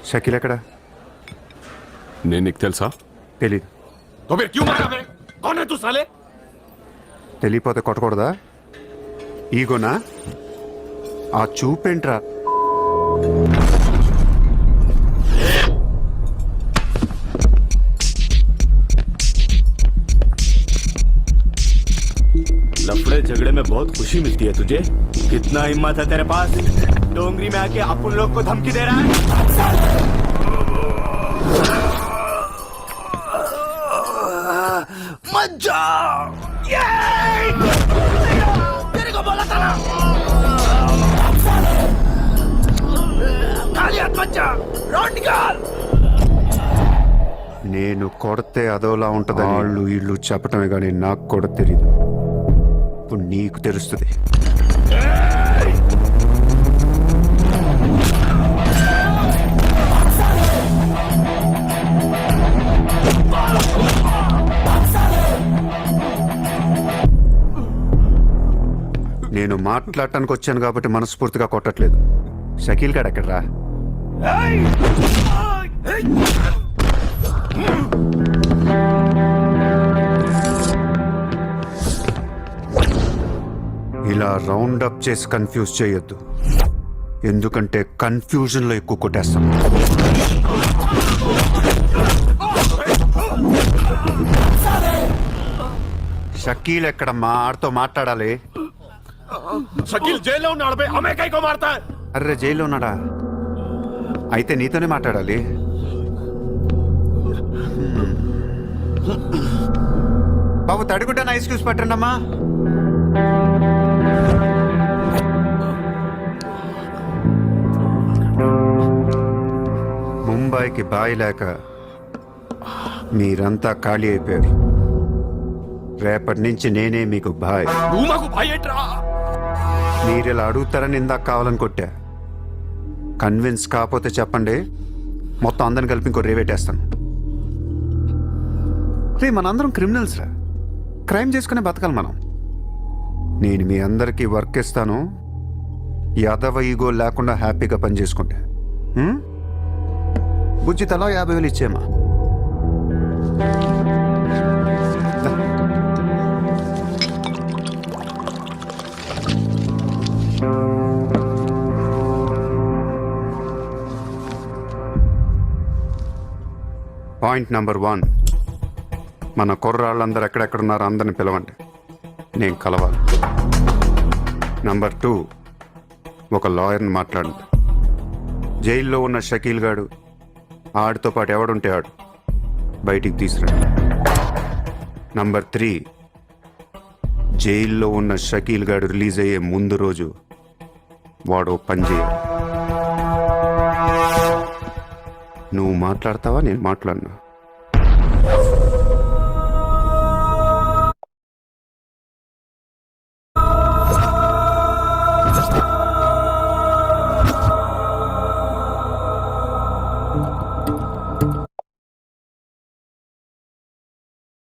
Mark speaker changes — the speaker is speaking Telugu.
Speaker 1: షకీల్ ఎక్కడ?
Speaker 2: నేను నీకు తెలుసా?
Speaker 1: తెలీదు.
Speaker 2: तो फिर क्यों मारा बे? कौन है तू साले?
Speaker 1: తెలియపోతే కొట్టకూడదా? ఈగోనా? ఆ చూపేంట్రా?
Speaker 3: लफड़े झगड़े में बहुत खुशी मिलती है तुझे। कितना हिम्मत है तेरे पास, डोंगरी में आके अपन लोग को धमकी दे रहा है। मत जा, तेरे को बोला था ना, खाली हाथ मत जा, रोड निकाल।
Speaker 1: నేను కొడితే అదోలా ఉంటుందని వాళ్ళు వీళ్ళు చెప్పటమే కానీ నాకు కూడా తెలియదు. ఇప్పుడు నీకు తెలుస్తుంది. నేను మాట్లాడటానికి వచ్చాను కాబట్టి మనస్ఫూర్తిగా కొట్టట్లేదు. షకీల్ గాడు ఎక్కడ్రా? ఇలా రౌండ్ అప్ చేసి కన్ఫ్యూజ్ చేయొద్దు, ఎందుకంటే కన్ఫ్యూజన్లో ఎక్కువ కొట్టేస్తాం. షకీల్ ఎక్కడమ్మా? ఆడితో మాట్లాడాలి.
Speaker 2: షకీల్ జైల్లో ఉన్నాడు బే, హమే కై కో మారతా హై?
Speaker 1: అర్రే జైల్లో ఉన్నాడా? అయితే నీతోనే మాట్లాడాలి. బాబు తడుగుంటాను, ఐస్ క్యూబ్స్ పట్టండి అమ్మా. ముంబైకి బాయి లేక మీరంతా ఖాళీ అయిపోయారు. రేపటి నుంచి నేనే మీకు బాయ్.
Speaker 2: నువ్వు మాకు బాయ్ ఏంట్రా?
Speaker 1: మీరు ఇలా అడుగుతారని ఇందాక కావాలని కొట్టా. కన్విన్స్ కాకపోతే చెప్పండి, మొత్తం అందరిని కలిపి ఇంకో రేవేటేస్తాను. రే మనందరం క్రిమినల్స్ రా, క్రైమ్ చేసుకునే బతకాలి మనం. నేను మీ అందరికీ వర్క్ ఇస్తాను, యాదవ ఈగో లేకుండా హ్యాపీగా పని చేసుకుంటే. బుజ్జి తలా 50,000 ఇచ్చేమా. పాయింట్ నెంబర్ 1, మన కుర్రాళ్ళందరూ ఎక్కడెక్కడున్నారో అందరిని పిలవండి, నేను కలవాలి. నెంబర్ 2, ఒక లాయర్ని మాట్లాడండి. జైల్లో ఉన్న షకీల్ గాడు, ఆడితో పాటు ఎవడుంటే ఆడు బయటికి తీసుకురండి. నంబర్ 3, జైల్లో ఉన్న షకీల్ గాడు రిలీజ్ అయ్యే ముందు రోజు వాడు పని చేయాలి. నువ్వు మాట్లాడతావా, నేను మాట్లాడినా?